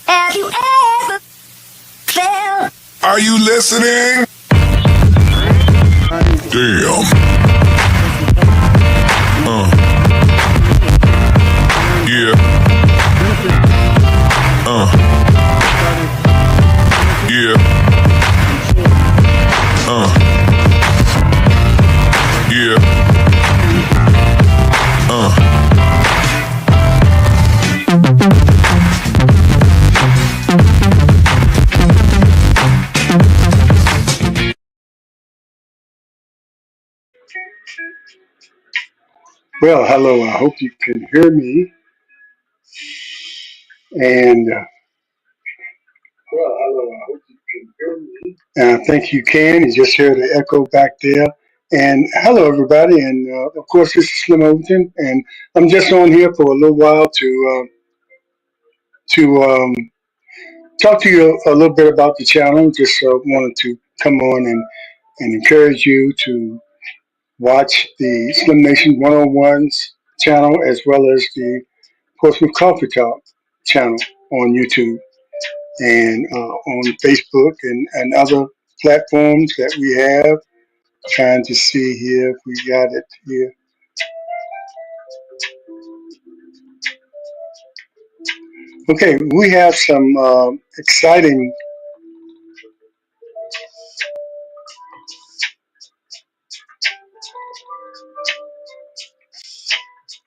Have you ever felt? Are you listening? Damn. Yeah. Yeah. Yeah. Well, hello. I hope you can hear me. And I think you can. You just hear the echo back there. And hello, everybody. And of course, this is Slim Overton. And I'm just on here for a little while to talk to you a little bit about the channel. Just wanted to come on and encourage you to watch the Slim Nation 101's channel as well as the Portsmouth Coffee Talk channel on YouTube and on Facebook and other platforms that we have. Trying to see here if we got it here. Okay, we have some exciting.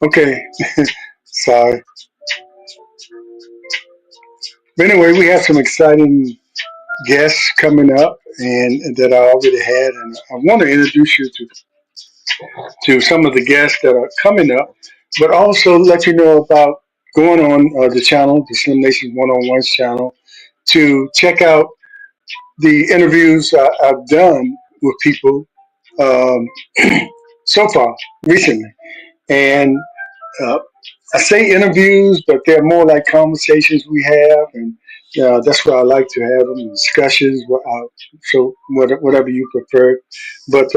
Okay, sorry. But anyway, we have some exciting guests coming up, and that I already had, and I want to introduce you to some of the guests that are coming up, but also let you know about going on the channel, the Slim Nation 101's channel, to check out the interviews I've done with people um, so far recently. And uh, I say interviews, but they're more like conversations we have, and that's why I like to have them discussions. So whatever you prefer. But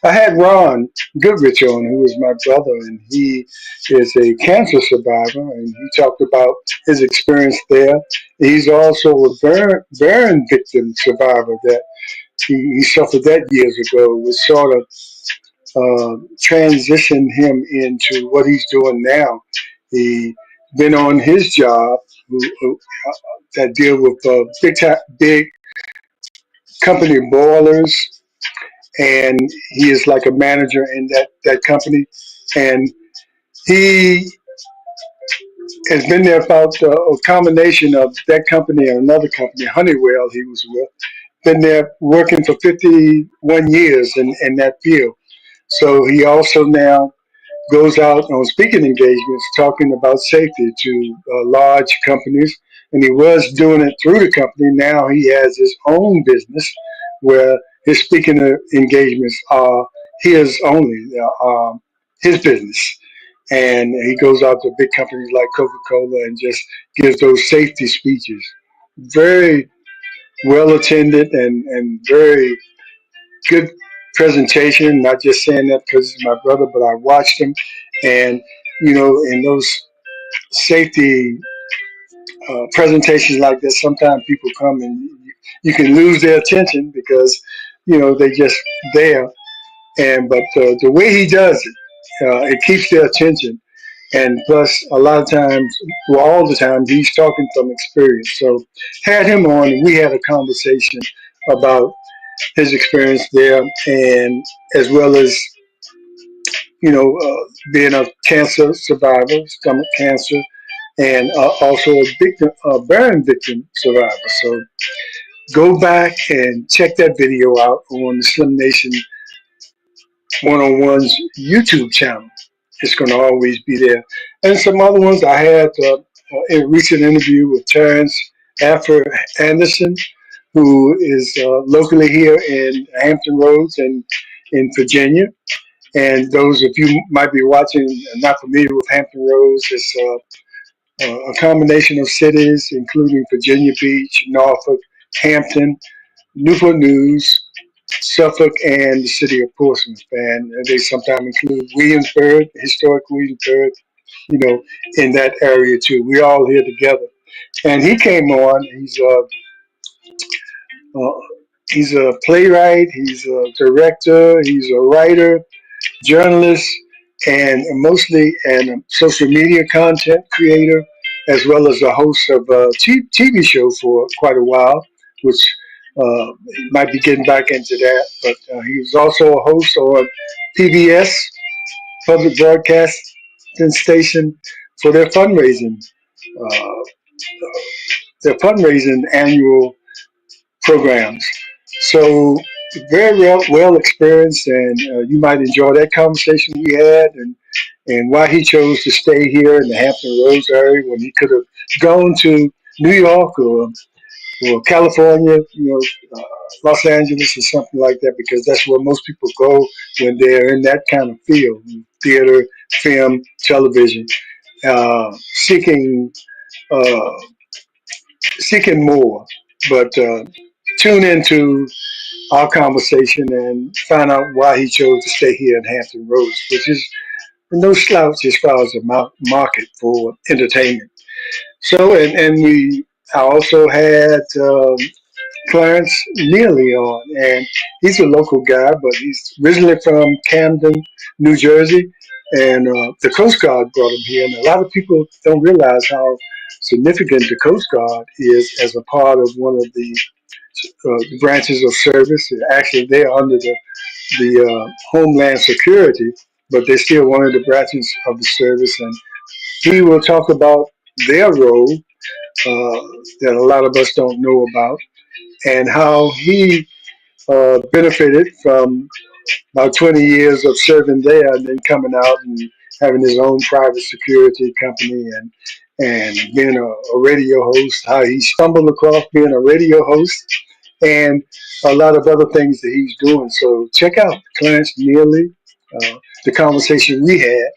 I had Ron Goodrich on, who is my brother, and he is a cancer survivor, and he talked about his experience there. He's also a burn victim survivor that he suffered that years ago. It was sort of transitioned him into what he's doing now. He been on his job that deal with big company boilers, and he is like a manager in that company. And he has been there about a combination of that company and another company, Honeywell. He was with. Been there working for 51 years in that field. So he also now goes out on speaking engagements talking about safety to large companies. And he was doing it through the company. Now he has his own business where his speaking engagements are his only, his business. And he goes out to big companies like Coca Cola and just gives those safety speeches. Very well attended and very good presentation. Not just saying that because he's my brother, but I watched him, and in those safety presentations like that, sometimes people come and you can lose their attention because they just there. And but the way he does it, it keeps their attention. And plus, a lot of times, well, all the time, he's talking from experience. So, had him on, and we had a conversation about his experience there, and as well as being a cancer survivor, stomach cancer, and also a victim, burn victim survivor. So go back and check that video out on the Slim Nation 101's YouTube channel. It's going to always be there. And some other ones I had a recent interview with Terrence Affer Anderson, who is locally here in Hampton Roads and in Virginia. And those of you might be watching and not familiar with Hampton Roads, it's a combination of cities, including Virginia Beach, Norfolk, Hampton, Newport News, Suffolk, and the city of Portsmouth. And they sometimes include Williamsburg, historic Williamsburg, in that area too. We're all here together. and he came on. Uh, he's a playwright. He's a director. He's a writer, journalist, and mostly an social media content creator, as well as a host of a TV show for quite a while, which might be getting back into that. But he was also a host on PBS, public broadcasting station, for uh, their fundraising annual programs. So very well experienced, and you might enjoy that conversation we had, and why he chose to stay here in the Hampton Roads area when he could have gone to New York or California, Los Angeles or something like that, because that's where most people go when they're in that kind of field, theater, film, television, seeking uh, seeking more. But tune into our conversation and find out why he chose to stay here in Hampton Roads, which is no slouch as far as the market for entertainment. So, and I also had Clarence Neely on, and he's a local guy, but he's originally from Camden, New Jersey, and the Coast Guard brought him here. And a lot of people don't realize how significant the Coast Guard is as a part of one of the branches of service. Actually, they're under the Homeland Security, but they're still one of the branches of the service. And he will talk about their role that a lot of us don't know about, and how he benefited from about 20 years of serving there and then coming out and having his own private security company and being a radio host, how he stumbled across being a radio host, and a lot of other things that he's doing. So check out Clarence Neely, the conversation we had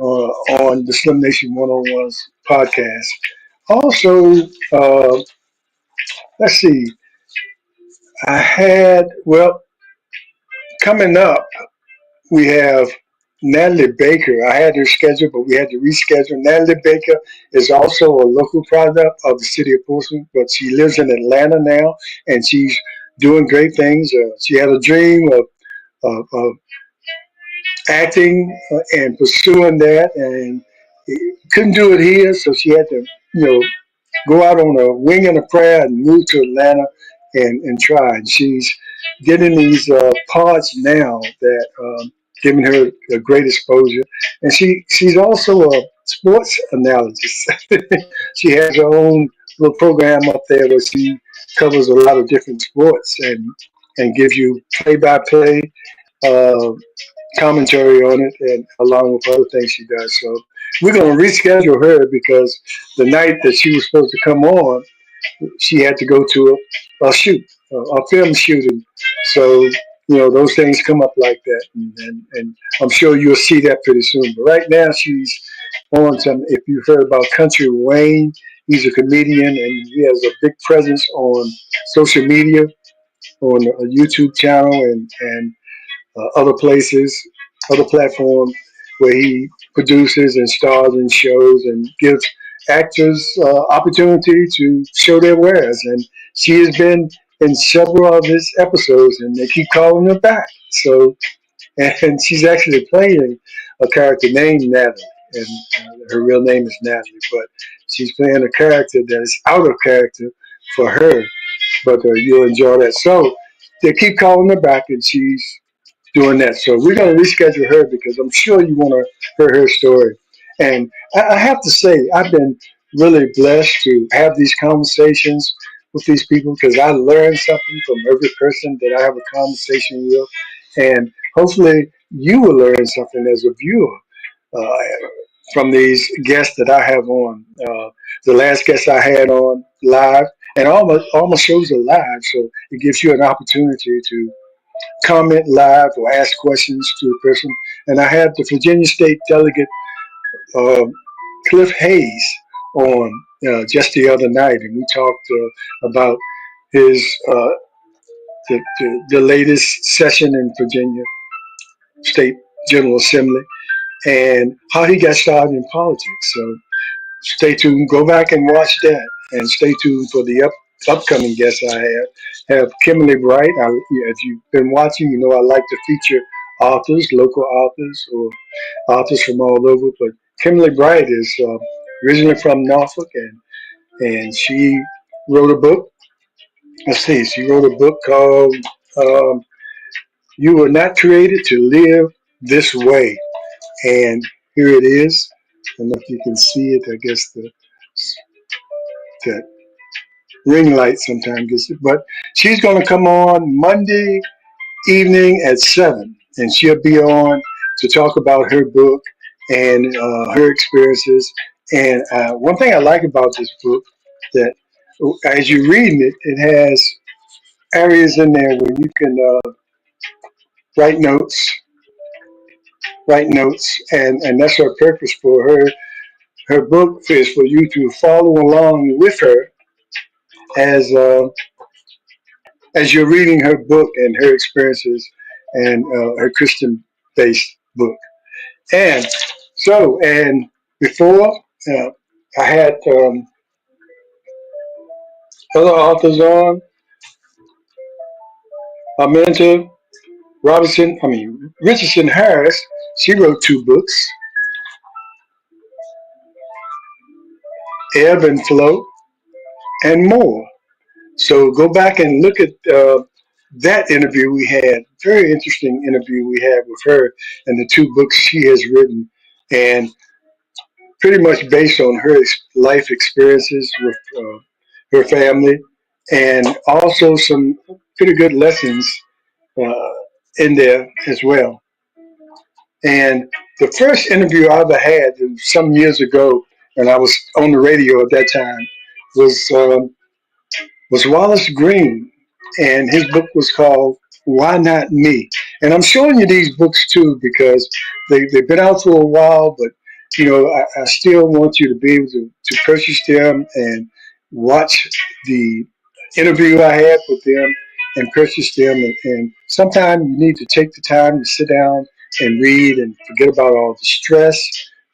on the Slim Nation 101's podcast. Also, let's see, I had, well, coming up, we have Natalie Baker. I had her scheduled, but we had to reschedule. Natalie Baker is also a local product of the city of Portsmouth, but she lives in Atlanta now, and she's doing great things. She had a dream of acting and pursuing that, and couldn't do it here, so she had to, go out on a wing and a prayer and move to Atlanta and try. And she's getting these parts now that giving her a great exposure. And she's also a sports analyst. She has her own little program up there where she covers a lot of different sports and gives you play by play commentary on it, and along with other things she does. So we're going to reschedule her because the night that she was supposed to come on, she had to go to a shoot, a film shooting. So those things come up like that, and I'm sure you'll see that pretty soon. But right now she's on some. If you've heard about Country Wayne, he's a comedian and he has a big presence on social media, on a YouTube channel, and other places, other platforms where he produces and stars in shows and gives actors opportunity to show their wares. And she has been in several of his episodes, and they keep calling her back. So, and she's actually playing a character named Natalie, and her real name is Natalie, but she's playing a character that is out of character for her. But you'll enjoy that. So they keep calling her back, and she's doing that. So we're going to reschedule her because I'm sure you want to hear her story. And I have to say, I've been really blessed to have these conversations with these people because I learn something from every person that I have a conversation with. And hopefully you will learn something as a viewer uh, from these guests that I have on. The last guest I had on live, and all my shows are live, so it gives you an opportunity to comment live or ask questions to a person. And I had the Virginia State delegate uh, Cliff Hayes on just the other night, and we talked about his the latest session in Virginia State General Assembly and how he got started in politics. So stay tuned. Go back and watch that. and stay tuned for the upcoming guests I have Kimberly Bright. If you've been watching, you know I like to feature authors, local authors, or authors from all over. But Kimberly Bright is originally from Norfolk, and she wrote a book. Let's see, she wrote a book called um, "You Were Not Created to Live This Way," and here it is. I don't know if you can see it. I guess the ring light sometimes gets it, but she's going to come on Monday evening at 7, and she'll be on to talk about her book and her experiences. And one thing I like about this book that as you're reading it, it has areas in there where you can write notes, write notes, and that's her purpose for her. Her book is for you to follow along with her as as you're reading her book and her experiences and her Christian-based book. And and before I had other authors on. My mentor, Richardson Harris, she wrote 2 books, Ebb and Flow, and more. So go back and look at that interview we had. Very interesting interview we had with her and the 2 books she has written, and pretty much based on her life experiences with her family, and also some pretty good lessons uh, in there as well. And the first interview I ever had some years ago, and I was on the radio at that time, was um, was Wallace Green, and his book was called "Why Not Me." And I'm showing you these books too because they've been out for a while, but you know I still want you to be able to purchase them and watch the interview I had with them and purchase them. And sometimes you need to take the time to sit down and read and forget about all the stress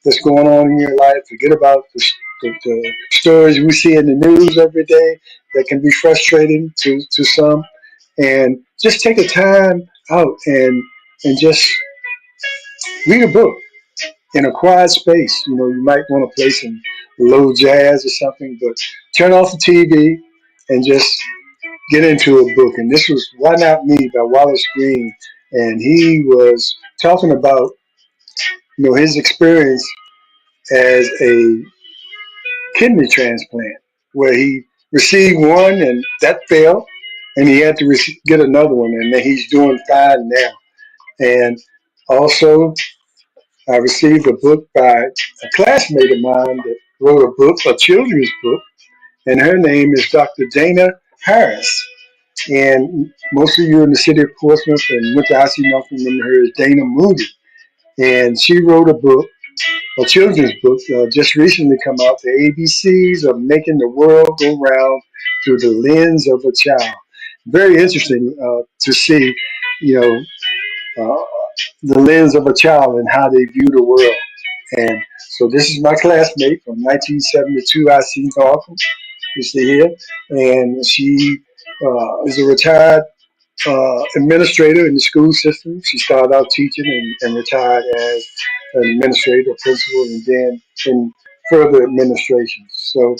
that's going on in your life. Forget about the stories we see in the news every day that can be frustrating to some. And just take a time out and just read a book in a quiet space. You know, you might want to play some low jazz or something, but turn off the TV and just get into a book. And this was Why Not Me by Wallace Green. And he was talking about, you know, his experience as a kidney transplant, where he received one and that failed, and he had to get another one, and then he's doing fine now. And also, I received a book by a classmate of mine that wrote a book, a children's book, and her name is Dr. Dana Harris. And most of you in the city of Portsmouth and went to IC North remember her as Dana Moody. And she wrote a book, a children's book, just recently come out, The ABCs of Making the World Go Round Through the Lens of a Child. Very interesting to see, you know, uh, the lens of a child and how they view the world. And so this is my classmate from 1972, IC Northam, you see here. And she is a retired administrator in the school system. She started out teaching and retired as an administrator, principal, and then in further administration. So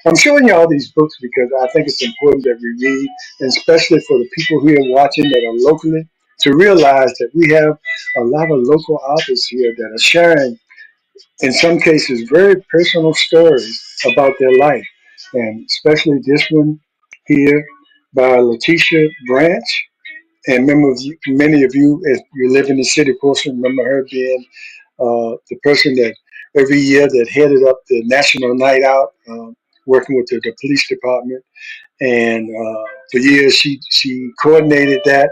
I'm showing you all these books because I think it's important that we read, and especially for the people who are watching that are locally, to realize that we have a lot of local authors here that are sharing, in some cases, very personal stories about their life. And especially this one here by Letitia Branch, and many of you, if you live in the city of Portsmouth, remember her being the person that every year that headed up the National Night Out, working with the police department. And for years, she coordinated that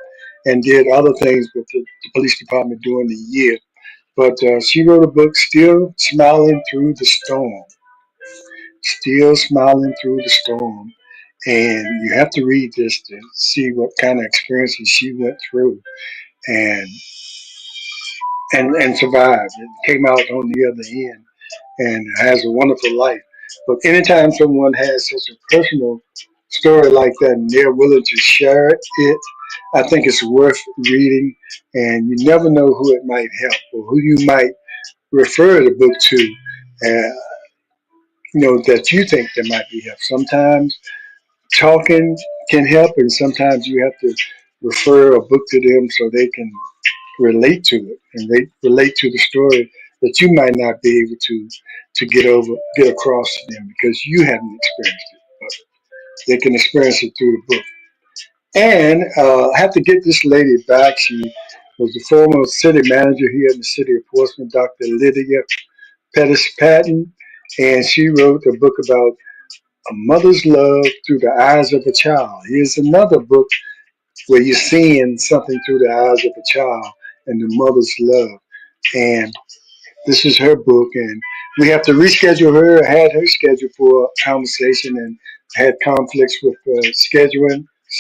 and did other things with the police department during the year. But she wrote a book, Still Smiling Through the Storm. Still Smiling Through the Storm. And you have to read this to see what kind of experiences she went through and and survived and came out on the other end and has a wonderful life. But anytime someone has such a personal story like that and they're willing to share it, I think it's worth reading. And you never know who it might help or who you might refer the book to. Uh, that you think there might be help. Sometimes talking can help, and sometimes you have to refer a book to them so they can relate to it and they relate to the story that you might not be able to get across to them because you haven't experienced it. But they can experience it through the book. And I have to get this lady back. She was the former city manager here in the city of Portsmouth, Dr. Lydia Pettis Patton, and she wrote a book about a mother's love through the eyes of a child. Here's another book where you're seeing something through the eyes of a child and the mother's love. And this is her book, and we have to reschedule her. I had her scheduled for a conversation and had conflicts with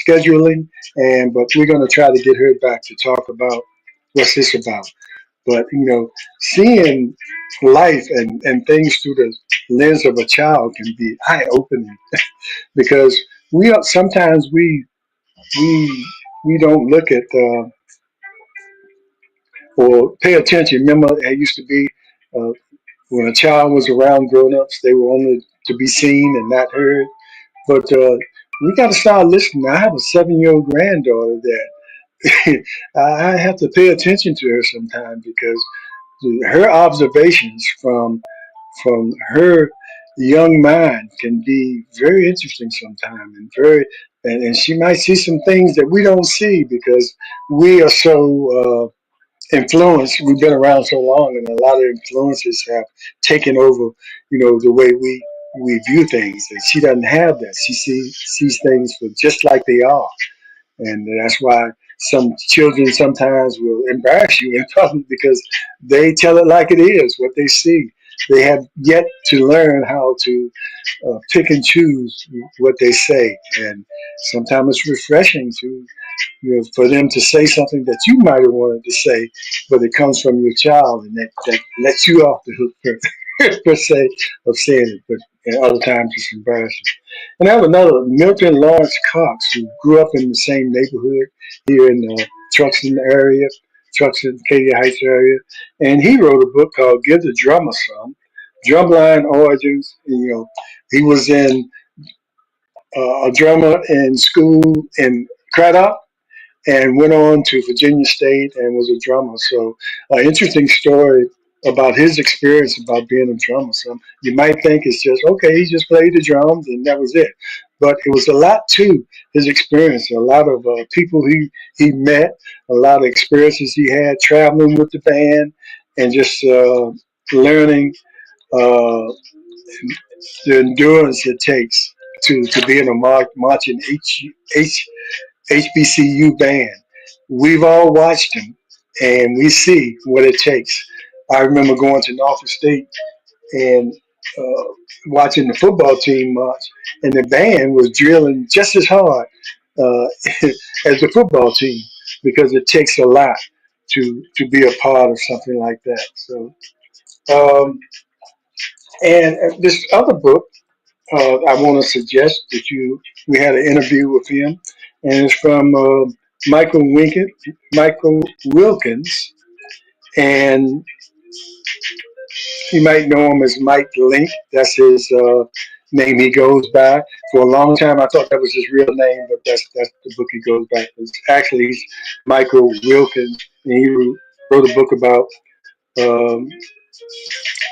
scheduling, and but we're going to try to get her back to talk about what's this about. But seeing life and things through the lens of a child can be eye opening because sometimes we don't look at or pay attention. Remember, it used to be uh, when a child was around grown-ups, they were only to be seen and not heard. But we got to start listening. I have a 7-year-old granddaughter that I have to pay attention to her sometimes because her observations from her young mind can be very interesting sometimes and she might see some things that we don't see because we are so influence. We've been around so long, and a lot of influences have taken over. The way we view things. And she doesn't have that. She sees things for just like they are, and that's why some children sometimes will embarrass you in public because they tell it like it is, what they see. They have yet to learn how to pick and choose what they say, and sometimes it's refreshing to for them to say something that you might have wanted to say, but it comes from your child, and that lets you off the hook per se of saying it. But at other times it's embarrassing. And I have another, Milton Lawrence Cox, who grew up in the same neighborhood here in the Truxton area, Truxton, Katy Heights area, and he wrote a book called "Give the Drummer Some." Drumline origins. He was in a drummer in school in Craddock and went on to Virginia State and was a drummer. So, an interesting story about his experience about being a drummer. So, you might think it's just, okay, he just played the drums and that was it. But it was a lot to his experience, a lot of people he met, a lot of experiences he had traveling with the band and just learning uh, the endurance it takes to be in a marching HBCU band. We've all watched them, and we see what it takes. I remember going to Norfolk State and uh, watching the football team march, and the band was drilling just as hard uh, as the football team because it takes a lot to be a part of something like that. So, and this other book I want to suggest that we had an interview with him, and it's from Michael Winkett, Michael Wilkins, and you might know him as Mike Link. That's his name he goes by. For a long time, I thought that was his real name, but that's the book he goes by. Actually, he's Michael Wilkins, and he wrote a book about um,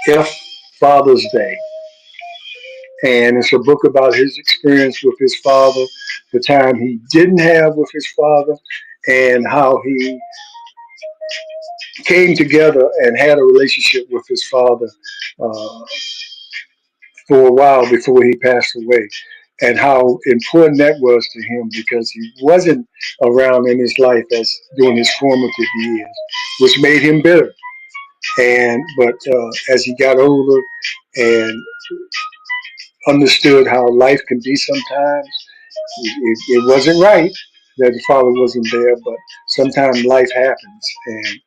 F Father's Day. And it's a book about his experience with his father, the time he didn't have with his father, and how he came together and had a relationship with his father uh, for a while before he passed away, and how important that was to him because he wasn't around in his life as during his formative years, which made him bitter. But as he got older and understood how life can be sometimes, it wasn't right that the father wasn't there, but sometimes life happens, and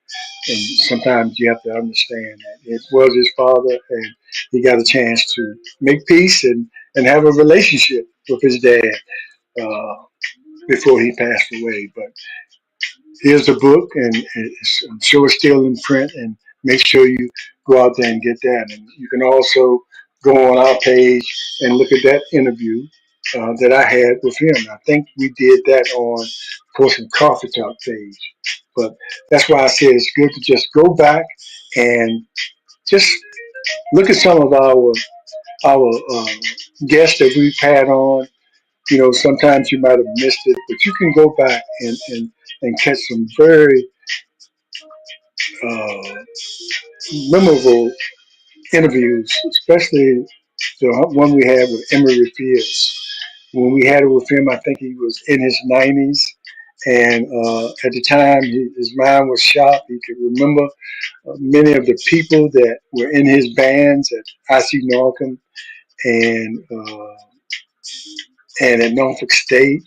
sometimes you have to understand that it was his father, and he got a chance to make peace and have a relationship with his dad before he passed away. But here's the book, and I'm sure it's still in print. And make sure you go out there and get that. And you can also go on our page and look at that interview that I had with him. I think we did that on Portsmouth Coffee Talk page. But that's why I said it's good to just go back and just look at some of our guests that we've had on. You know, sometimes you might have missed it, but you can go back and catch some very uh, memorable interviews, especially the one we had with Emery Fields. When we had it with him, I think he was in his 90s. And at the time, his mind was sharp. He could remember many of the people that were in his bands at IC Norcom and, and at Norfolk State.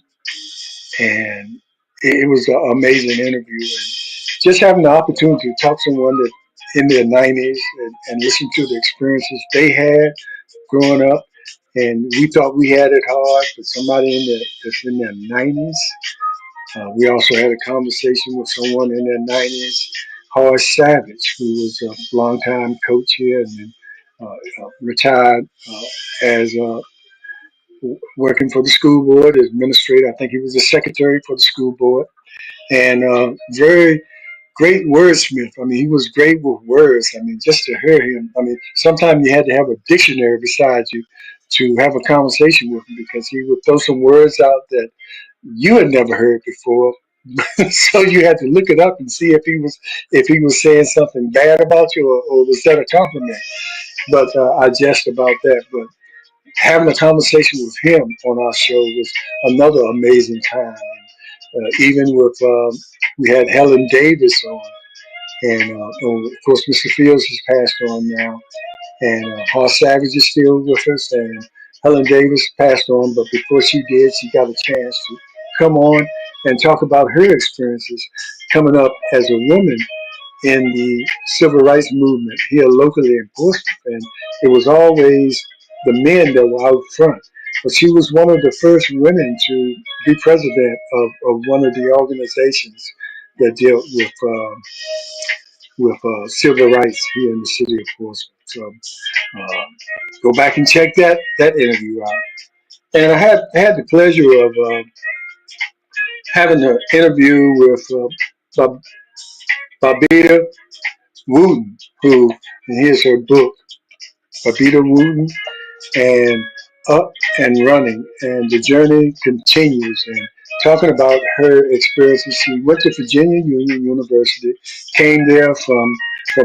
And it was an amazing interview. And just having the opportunity to talk to someone that in their 90s and listen to the experiences they had growing up. And we thought we had it hard, but somebody that's in their 90s. We also had a conversation with someone in their 90s, Horace Savage, who was a longtime coach here and then retired as working for the school board as administrator. I think he was the secretary for the school board, and very great wordsmith. I mean, he was great with words. I mean, just to hear him. I mean, sometimes you had to have a dictionary beside you to have a conversation with him because he would throw some words out that you had never heard before. So you had to look it up and see if he was saying something bad about you or was that a compliment. But I jest about that. But having a conversation with him on our show was another amazing time. And, even with we had Helen Davis on, and of course Mr. Fields has passed on now, and Hoss Savage is still with us, and Helen Davis passed on, but before she did, she got a chance to come on and talk about her experiences coming up as a woman in the civil rights movement here locally in Portsmouth. And it was always the men that were out front. But she was one of the first women to be president of one of the organizations that dealt with civil rights here in the city of Portsmouth. So uh, go back and check that interview out. And I had the pleasure of having an interview with Bob, Bobita Wooten, who, and here's her book, Bobita Wooten, and Up and Running. And the journey continues. And talking about her experiences, she went to Virginia Union University, came there from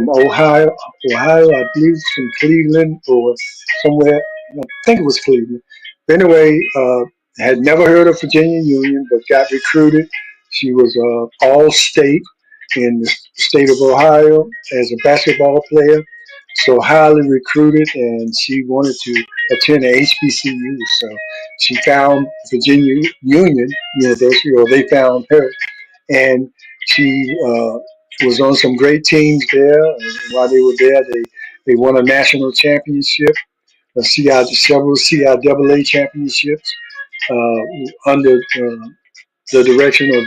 Ohio, I believe from Cleveland or somewhere. I think it was Cleveland. But anyway, had never heard of Virginia Union, but got recruited. She was all state in the state of Ohio as a basketball player, so highly recruited, and she wanted to attend a HBCU. So she found Virginia Union University, or they found her, and she was on some great teams there. And while they were there, they won a national championship, several CIAA championships under the direction of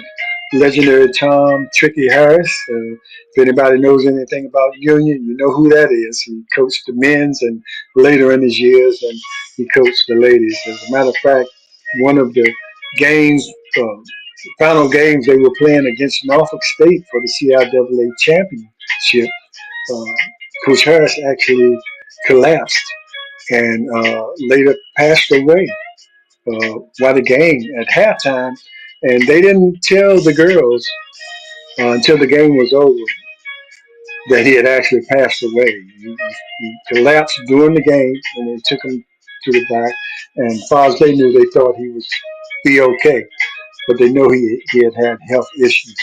legendary Tom Tricky Harris. If anybody knows anything about Union, you know who that is. He coached the men's and later in his years, and he coached the ladies. As a matter of fact, one of the games, uh, final games, they were playing against Norfolk State for the CIAA championship. Uh, Coach Harris actually collapsed and later passed away while the game at halftime, and they didn't tell the girls until the game was over that he had actually passed away. He collapsed during the game, and they took him to the back. And as far as they knew, they thought he was be okay, but they know he had had health issues.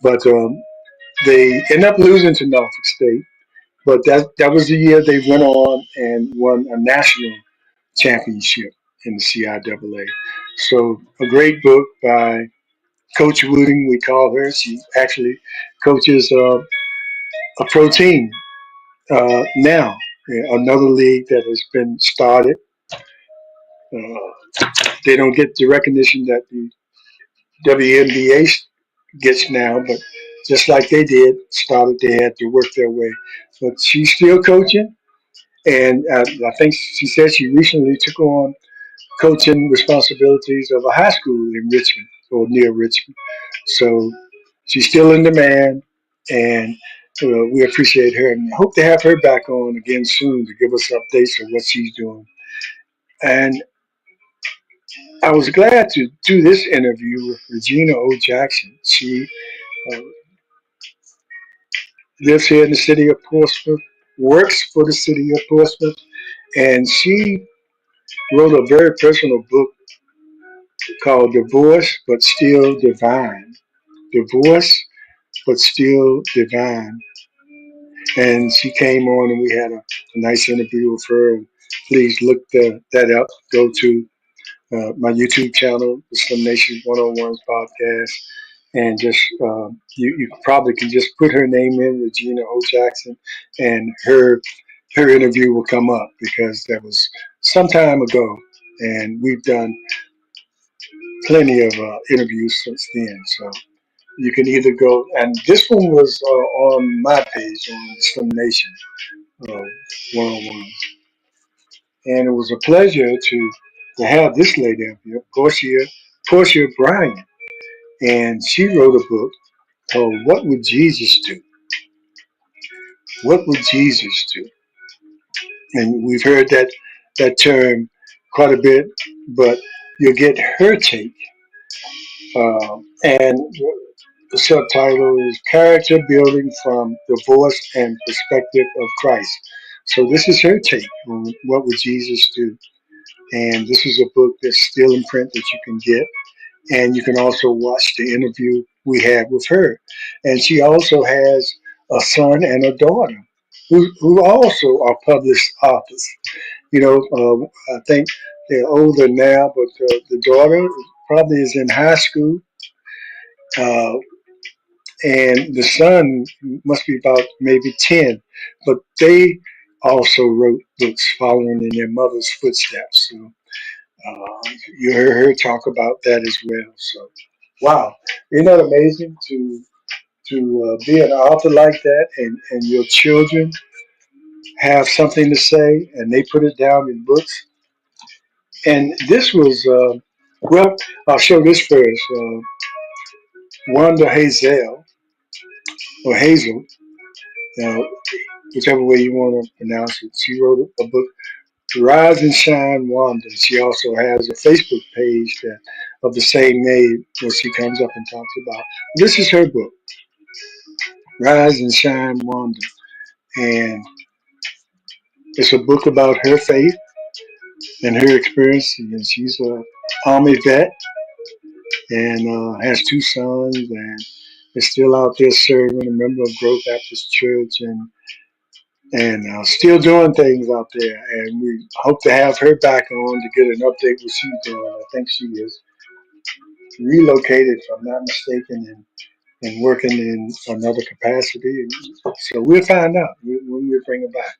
But they ended up losing to Norfolk State. But that was the year they went on and won a national championship in the CIAA. So a great book by Coach Wooding, we call her. She actually coaches a pro team now another league that has been started. They don't get the recognition that the WNBA gets now, but just like they did, started, they had to work their way. But she's still coaching, and I think she said she recently took on coaching responsibilities of a high school in Richmond or near Richmond. So she's still in demand, and we appreciate her and hope to have her back on again soon to give us updates of what she's doing. And I was glad to do this interview with Regina O. Jackson. She uh, lives here in the city of Portsmouth, works for the city of Portsmouth, and she wrote a very personal book called Divorce But Still Divine. Divorce But Still Divine. And she came on and we had a nice interview with her. And please look that up. Go to my YouTube channel, the SlimNation 101's podcast, and just you probably can just put her name in, Regina O. Jackson, and her interview will come up because that was some time ago, and we've done plenty of interviews since then. So you can either go, and this one was on my page on Slim Nation 101, and it was a pleasure to have this lady up here, Portia Bryant, and she wrote a book called "What Would Jesus Do?" What would Jesus do? And we've heard that term quite a bit, but you'll get her take. And the subtitle is Character Building from Divorce and Perspective of Christ. So this is her take on what would Jesus do. And this is a book that's still in print that you can get. And you can also watch the interview we had with her. And she also has a son and a daughter who also are published authors. I think they're older now, but the daughter probably is in high school, uh, and the son must be about maybe 10. But they also wrote books following in their mother's footsteps. So you heard her talk about that as well. So, wow, isn't that amazing to be an author like that, and your children have something to say, and they put it down in books. And this was, well, I'll show this first. Wanda Hazel, or Hazel, uh, whichever way you want to pronounce it, she wrote a book, Rise and Shine Wanda. She also has a Facebook page that of the same name where she comes up and talks about. This is her book, Rise and Shine Wanda. And it's a book about her faith and her experience. And she's a Army vet and has two sons and is still out there serving, a member of Growth Baptist Church, and still doing things out there. And we hope to have her back on to get an update what she's doing. I think she is relocated, if I'm not mistaken, and working in another capacity. So we'll find out when we bring her back.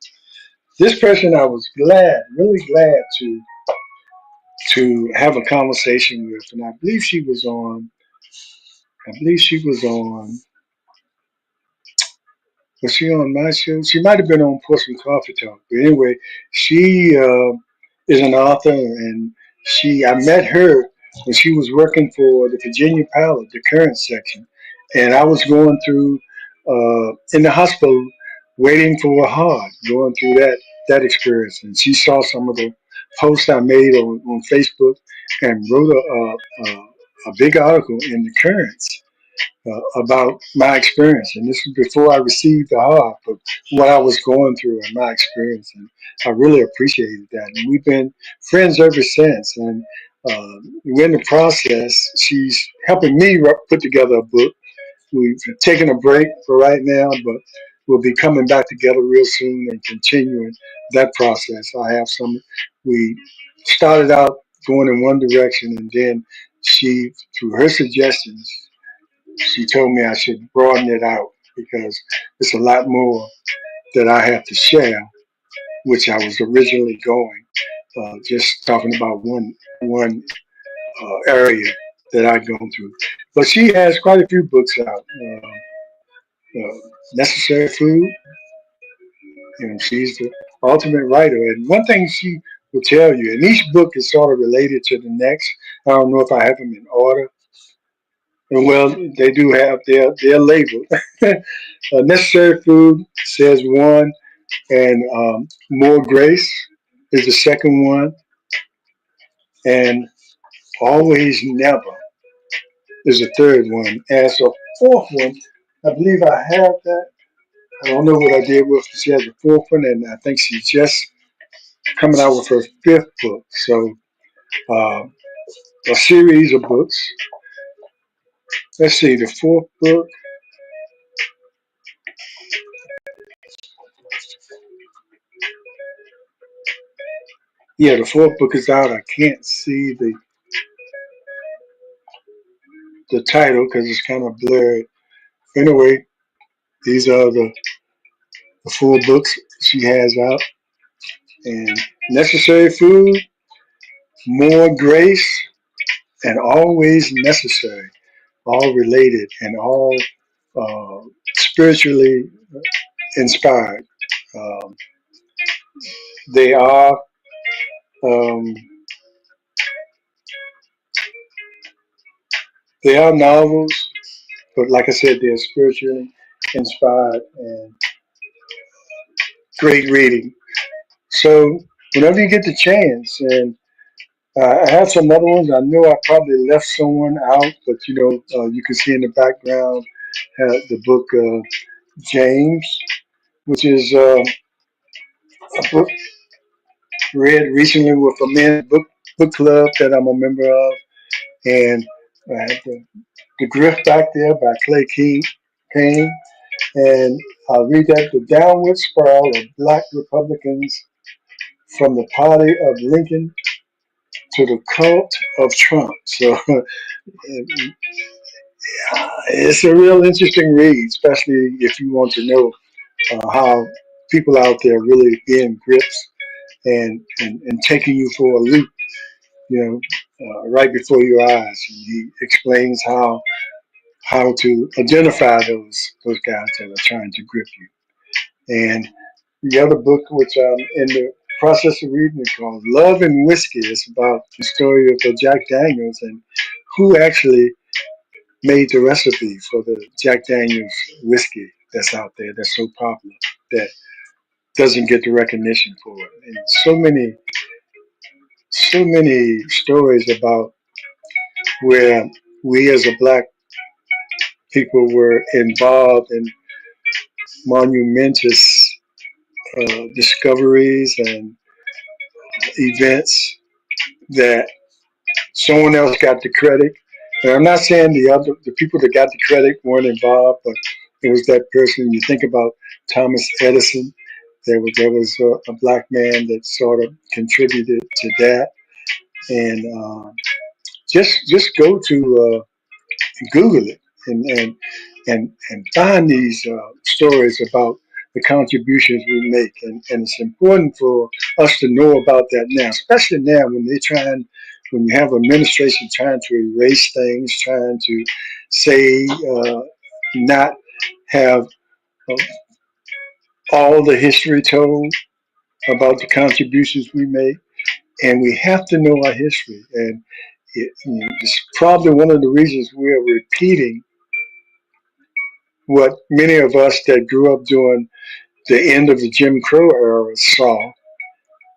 This person I was glad, really glad to have a conversation with, and I believe she was on. I believe she was on. Was she on my show? She might have been on Portsmouth Coffee Talk. But anyway, she is an author, and I met her when she was working for the Virginia Pilot, the current section, and I was going through in the hospital waiting for a heart, going through that experience, and she saw some of the posts I made on Facebook and wrote a big article in the Currents about my experience. And this was before I received the heart, but what I was going through and my experience. And I really appreciated that. And we've been friends ever since. And we're in the process. She's helping me put together a book. We've taken a break for right now, but we'll be coming back together real soon and continuing that process. I have some, we started out going in one direction, and then she, through her suggestions, she told me I should broaden it out because it's a lot more that I have to share. which I was originally going. Just talking about one area that I'd gone through. But she has quite a few books out. Necessary Food. She's the ultimate writer. And one thing she will tell you, and each book is sort of related to the next. I don't know if I have them in order. And well, they do have their label. Necessary Food says one, and More Grace is the second one, and Always Never is the third one. As a fourth one, I believe I have that. I don't know what I did with. She has a fourth one, and I think she's just coming out with her fifth book. So uh, a series of books. Let's see, the fourth book. Yeah, the fourth book is out. I can't see the title because it's kind of blurred. Anyway, these are the four books she has out. And Necessary Food, More Grace, and Always Necessary. All related and all spiritually inspired. Um, they are um, they are novels, but like I said, they're spiritually inspired and great reading. So whenever you get the chance, and I have some other ones. I know I probably left someone out, but you can see in the background the book James, which is a book read recently with a men's book club that I'm a member of, and I have the Grift back there by Clay King, and I'll read that: The Downward Spiral of Black Republicans from the Party of Lincoln to the Cult of Trump. So it's a real interesting read, especially if you want to know how people out there really being grips and taking you for a loop, right before your eyes. And he explains how to identify those guys that are trying to grip you. And the other book, which I'm in the process of reading, is called Love and Whiskey. It's about the story of Jack Daniels and who actually made the recipe for the Jack Daniels whiskey that's out there that's so popular that doesn't get the recognition for it. And so many stories about where we as a black people were involved in monumentous discoveries and events that someone else got the credit. And I'm not saying the people that got the credit weren't involved, but it was that person. You think about Thomas Edison. There was a black man that sort of contributed to that. And just go to Google it and find these stories about the contributions we make, and it's important for us to know about that now, especially now when you have administration trying to erase things, trying to say not have uh, all the history told about the contributions we make, and we have to know our history. And it's probably one of the reasons we are repeating what many of us that grew up during the end of the Jim Crow era saw.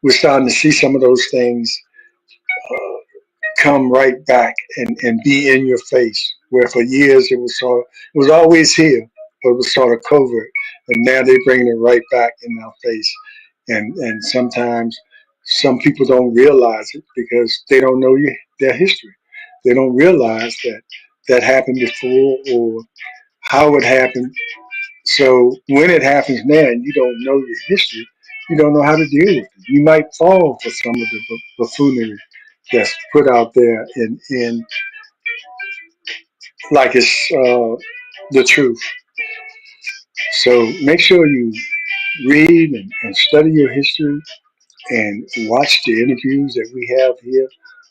We're starting to see some of those things uh, come right back and be in your face. Where for years it was always here, but it was sort of covert, and now they're bringing it right back in our face. And sometimes some people don't realize it because they don't know their history. They don't realize that that happened before or how it happened. So when it happens now and you don't know your history, you don't know how to deal with it. You might fall for some of the buffoonery that's put out there in like it's the truth. So make sure you read and study your history and watch the interviews that we have here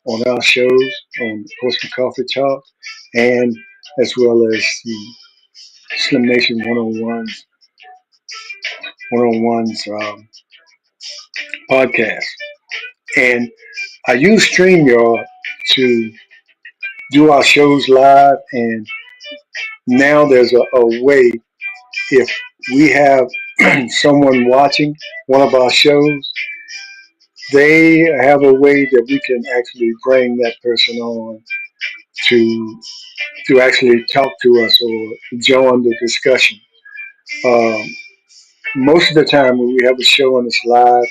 on our shows on Portsmouth Coffee Talk, and as well as the Slim Nation 101's podcast. And I use StreamYard to do our shows live, and now there's a way if we have someone watching one of our shows, they have a way that we can actually bring that person on to actually talk to us or join the discussion. Um, Most of the time when we have a show and it's live,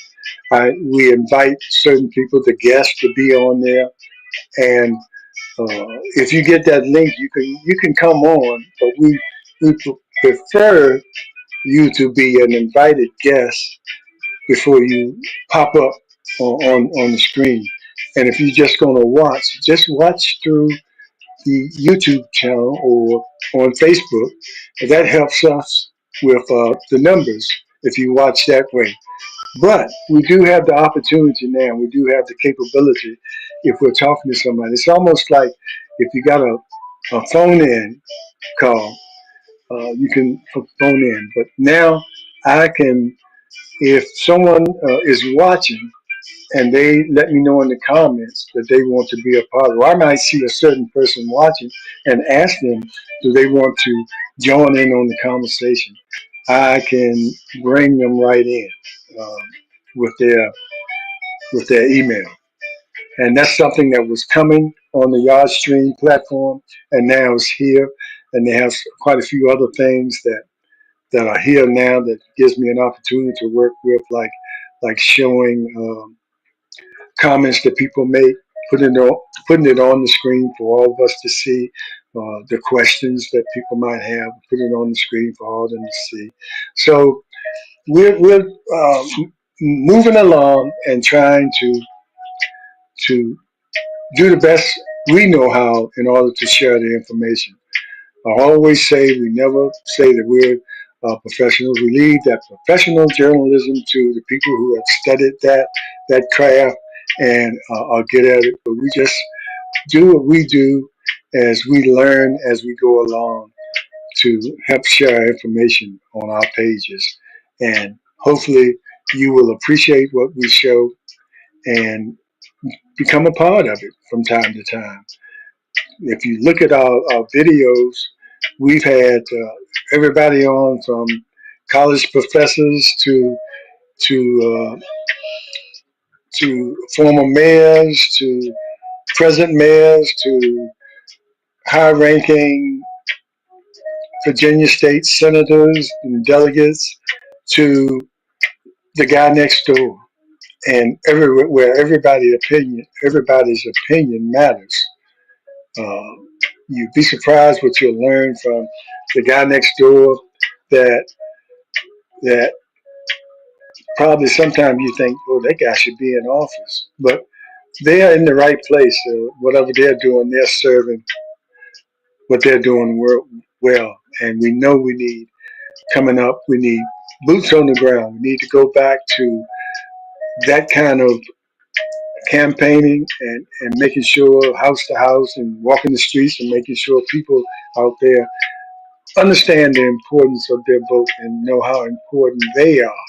we invite certain people, the guests, to be on there. And if you get that link, you can come on, but we prefer you to be an invited guest before you pop up on the screen. And if you're just going to watch, just watch through the YouTube channel or on Facebook. And that helps us with the numbers if you watch that way. But we do have the opportunity now. We do have the capability if we're talking to somebody. It's almost like if you got a phone in call, you can phone in. But now I can, if someone is watching and they let me know in the comments that they want to be a part of, or I might see a certain person watching and ask them, do they want to join in on the conversation? I can bring them right in um, with their email, and that's something that was coming on the Yardstream platform, and now it's here, and they have quite a few other things that are here now that gives me an opportunity to work with, like showing comments that people make, putting it on the screen for all of us to see, the questions that people might have, putting it on the screen for all of them to see. So we're moving along and trying to do the best we know how in order to share the information. I always say we never say that we're professionals. We leave that professional journalism to the people who have studied that craft and are good at it. But we just do what we do as we learn as we go along to help share information on our pages. And hopefully you will appreciate what we show and become a part of it from time to time. If you look at our videos, we've had everybody on from college professors to former mayors to present mayors to high-ranking Virginia state senators and delegates to the guy next door, and everywhere everybody's opinion matters. Uh, you'd be surprised what you'll learn from the guy next door that that probably sometimes you think, oh, that guy should be in office, but they are in the right place. Whatever they're doing, they're serving what they're doing well. And we know we need coming up. We need boots on the ground. We need to go back to that kind of campaigning and making sure house to house and walking the streets and making sure people out there understand the importance of their vote and know how important they are.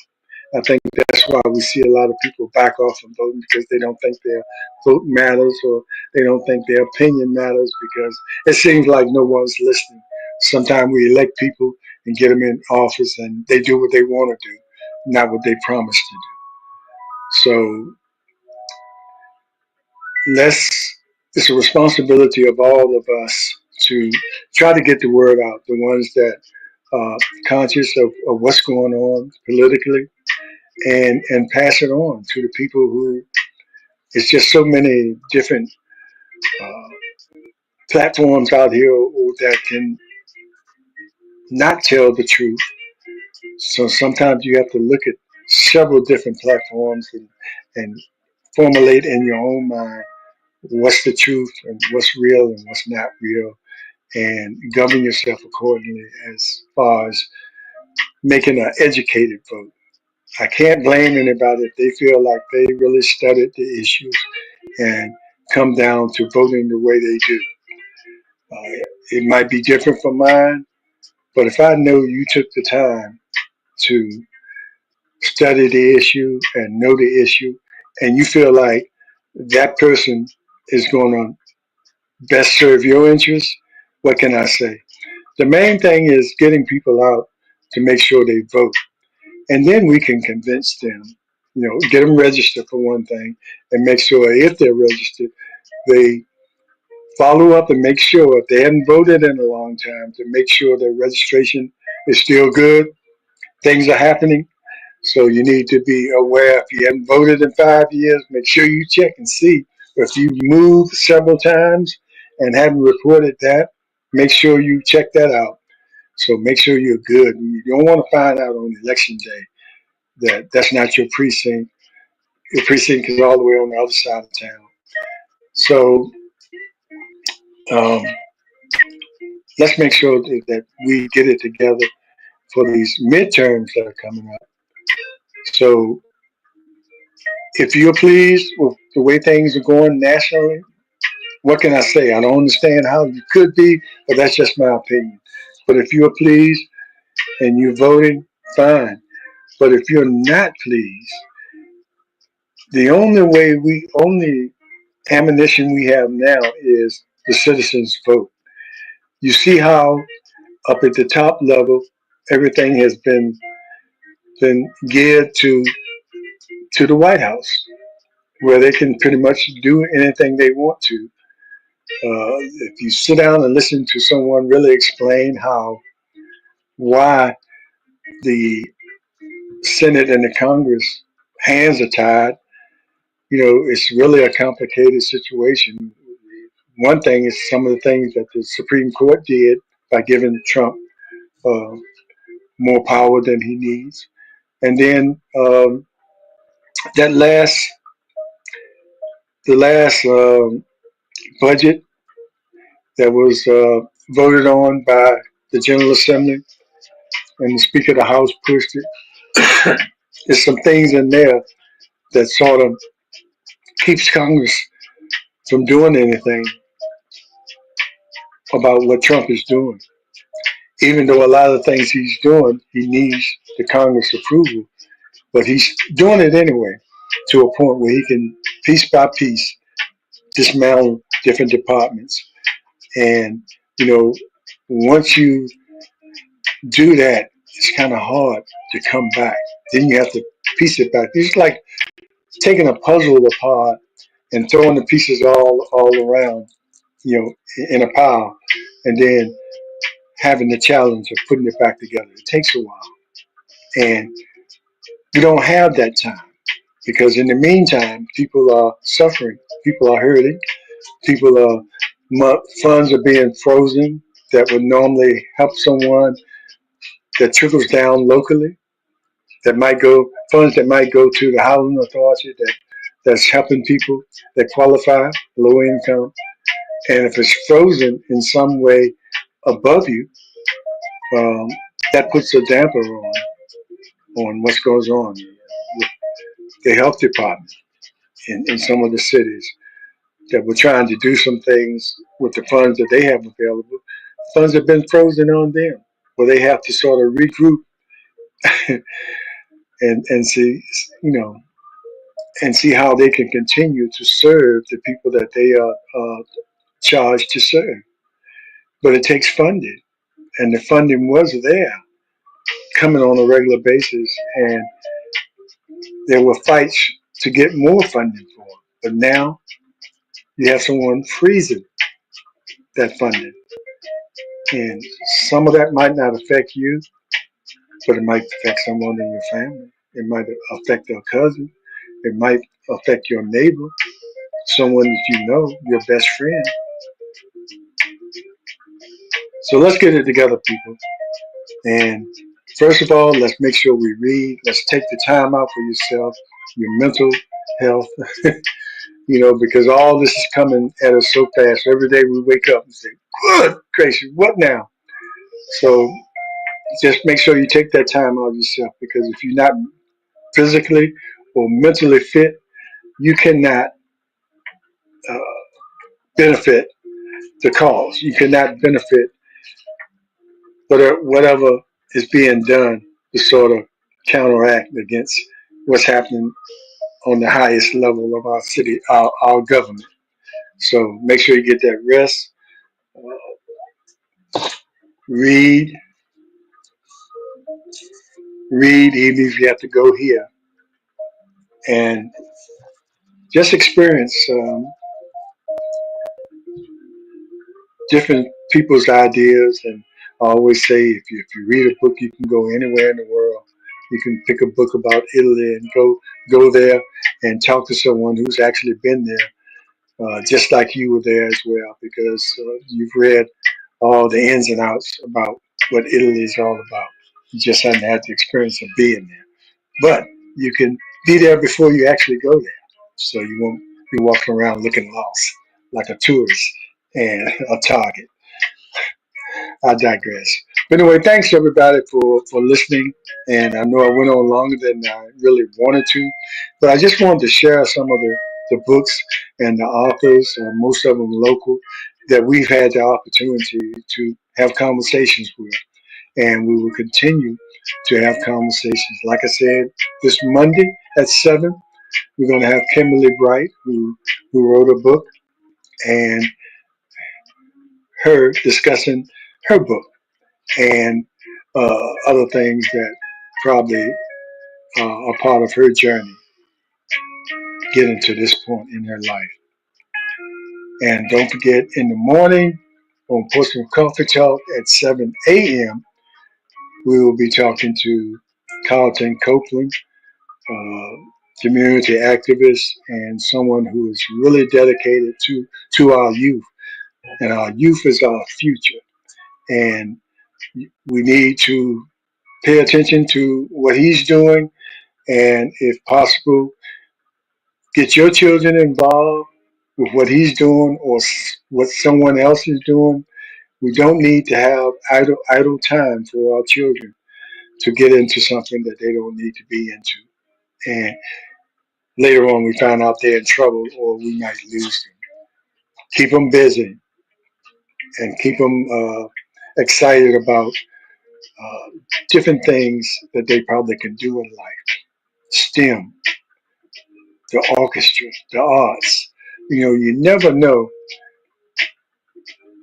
I think that's why we see a lot of people back off from voting because they don't think their vote matters or they don't think their opinion matters because it seems like no one's listening. Sometimes we elect people and get them in office and they do what they want to do, not what they promised to do. So let's, it's a responsibility of all of us to try to get the word out, the ones that are conscious of what's going on politically and pass it on to the people who it's just so many different uh, platforms out here that can not tell the truth. So sometimes you have to look at several different platforms and formulate in your own mind what's the truth and what's real and what's not real and govern yourself accordingly as far as making an educated vote. I can't blame anybody if they feel like they really studied the issues and come down to voting the way they do. It might be different from mine, but if I know you took the time to study the issue and know the issue, and you feel like that person is going to best serve your interests, what can I say? The main thing is getting people out to make sure they vote. And then we can convince them, get them registered for one thing, and make sure if they're registered, they follow up and make sure if they haven't voted in a long time to make sure their registration is still good. Things are happening. So you need to be aware if you haven't voted in 5 years, make sure you check and see if you moved several times and haven't reported that. Make sure you check that out. So make sure you're good. You don't want to find out on election day that that's not your precinct. Your precinct is all the way on the other side of town. So um, let's make sure that we get it together for these midterms that are coming up. So if you're pleased with the way things are going nationally, what can I say? I don't understand how you could be, but that's just my opinion. But if you're pleased and you're voting, fine. But if you're not pleased, the only ammunition we have now is the citizens' vote. You see how up at the top level, everything has been geared to the White House, where they can pretty much do anything they want to. If you sit down and listen to someone really explain why the Senate and the Congress hands are tied, it's really a complicated situation. One thing is some of the things that the Supreme Court did by giving Trump uh, more power than he needs, and then that last the last budget that was voted on by the General Assembly and the Speaker of the House pushed it. There's some things in there that sort of keeps Congress from doing anything about what Trump is doing. Even though a lot of things he's doing, he needs the Congress approval, but he's doing it anyway to a point where he can, piece by piece, dismantle different departments. And, you know, once you do that, it's kind of hard to come back. Then you have to piece it back. It's like taking a puzzle apart and throwing the pieces all around, in a pile, and then having the challenge of putting it back together. It takes a while, and we don't have that time because in the meantime, people are suffering, people are hurting, people are funds are being frozen that would normally help someone that trickles down locally. That might go funds that might go to the housing authority that's helping people that qualify, low income. And if it's frozen in some way above you, um, that puts a damper on what goes on with the health department in some of the cities that were trying to do some things with the funds that they have available. Funds have been frozen on them, where they have to sort of regroup and see, you know, and see how they can continue to serve the people that they are charged to serve. But it takes funding, and the funding was there coming on a regular basis, and there were fights to get more funding for it. But now you have someone freezing that funding, and some of that might not affect you, but it might affect someone in your family. It might affect a cousin. It might affect your neighbor, someone that you know, your best friend. So let's get it together, people. And first of all, let's make sure we read. Let's take the time out for yourself, your mental health, because all this is coming at us so fast. Every day we wake up and say, good gracious, what now? So just make sure you take that time out of yourself because if you're not physically or mentally fit, you cannot uh, benefit the cause. You cannot benefit whatever is being done to sort of counteract against what's happening on the highest level of our city, our government. So make sure you get that rest, read, read, even if you have to go here, and just experience different people's ideas. And I always say, if you read a book, you can go anywhere in the world. You can pick a book about Italy and go there and talk to someone who's actually been there, just like you were there as well, because you've read all the ins and outs about what Italy is all about. You just haven't had the experience of being there, but you can be there before you actually go there, so you won't be walking around looking lost like a tourist and a target. I digress. But anyway, thanks everybody for listening. And I know I went on longer than I really wanted to, but I just wanted to share some of the books and the authors, most of them local, that we've had the opportunity to have conversations with. And we will continue to have conversations. Like I said, this Monday at 7, we're going to have Kimberly Bright, who wrote a book, and her discussing her book and other things that probably are part of her journey getting to this point in her life. And don't forget, in the morning on Portsmouth Coffee Talk at 7 a.m., we will be talking to Carlton Copeland, uh, community activist and someone who is really dedicated to our youth. And our youth is our future. And we need to pay attention to what he's doing, and if possible, get your children involved with what he's doing or what someone else is doing. We don't need to have idle time for our children to get into something that they don't need to be into. And later on, we find out they're in trouble or we might lose them. Keep them busy and keep them excited about uh, different things that they probably can do in life. STEM, the orchestra, the arts. You never know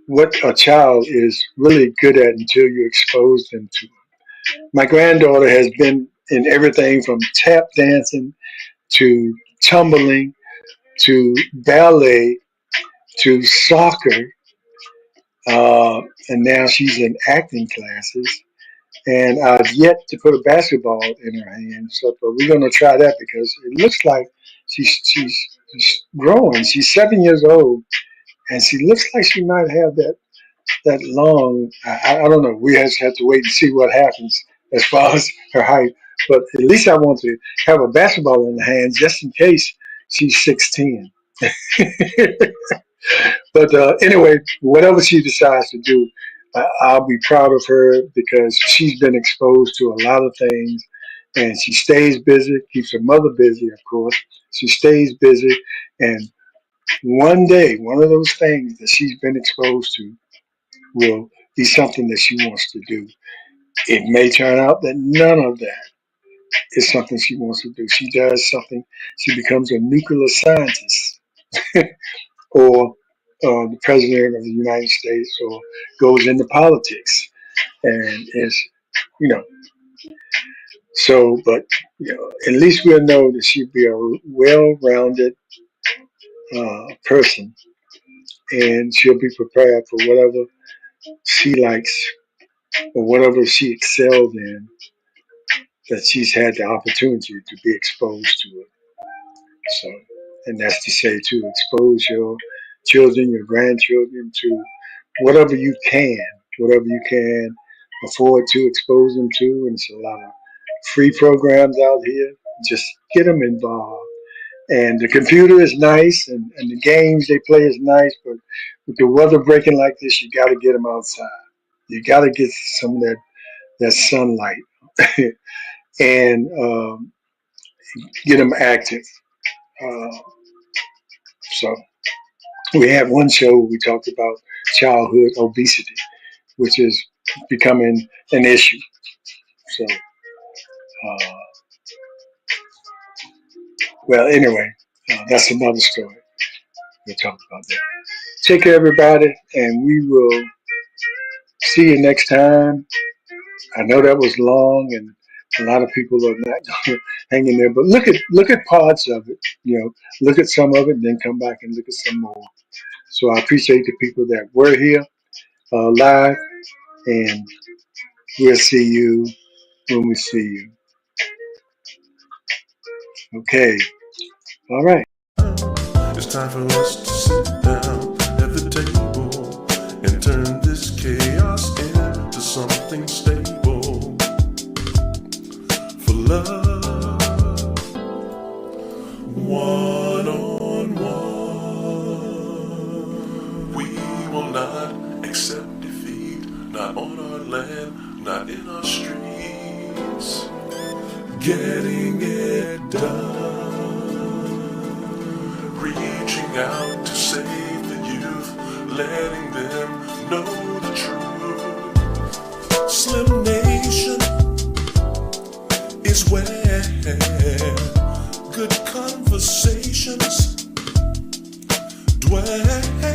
what a child is really good at until you expose them to it. My granddaughter has been in everything from tap dancing to tumbling to ballet to soccer, and now she's in acting classes. And I've yet to put a basketball in her hand, so but we're going to try that because it looks like she's growing. She's 7 years old, and she looks like she might have that long. I don't know. We just have to wait and see what happens as far as her height. But at least I want to have a basketball in the hand just in case she's 16. But anyway, whatever she decides to do, I'll be proud of her because she's been exposed to a lot of things, and she stays busy, keeps her mother busy, of course. She stays busy, and one day, one of those things that she's been exposed to will be something that she wants to do. It may turn out that none of that is something she wants to do. She does something, she becomes a nuclear scientist or the president of the United States or goes into politics and is, you know, but at least we'll know that she'll be a well-rounded person, and she'll be prepared for whatever she likes or whatever she excelled in, that she's had the opportunity to be exposed to it. So, and that's to say to expose your children, your grandchildren to whatever you can afford to expose them to. And it's a lot of free programs out here. Just get them involved. And the computer is nice, and the games they play is nice, but with the weather breaking like this, you got to get them outside. You got to get some of that sunlight. And get them active. Uh, so we had one show where we talked about childhood obesity, which is becoming an issue. So, well, anyway, that's another story. We'll talk about that. Take care, everybody, and we will see you next time. I know that was long, and a lot of people are not hanging there, but look at parts of it. Look at some of it, and then come back and look at some more. So I appreciate the people that were here live, and we'll see you when we see you. Okay. All right. It's time for us to sit down at the table and turn this chaos into something stable. For love, one on one. We will not accept defeat, not on our land, not in our streets. Getting it done. Reaching out to save the youth, letting them know the truth. Slim Nation is where good conversations dwell.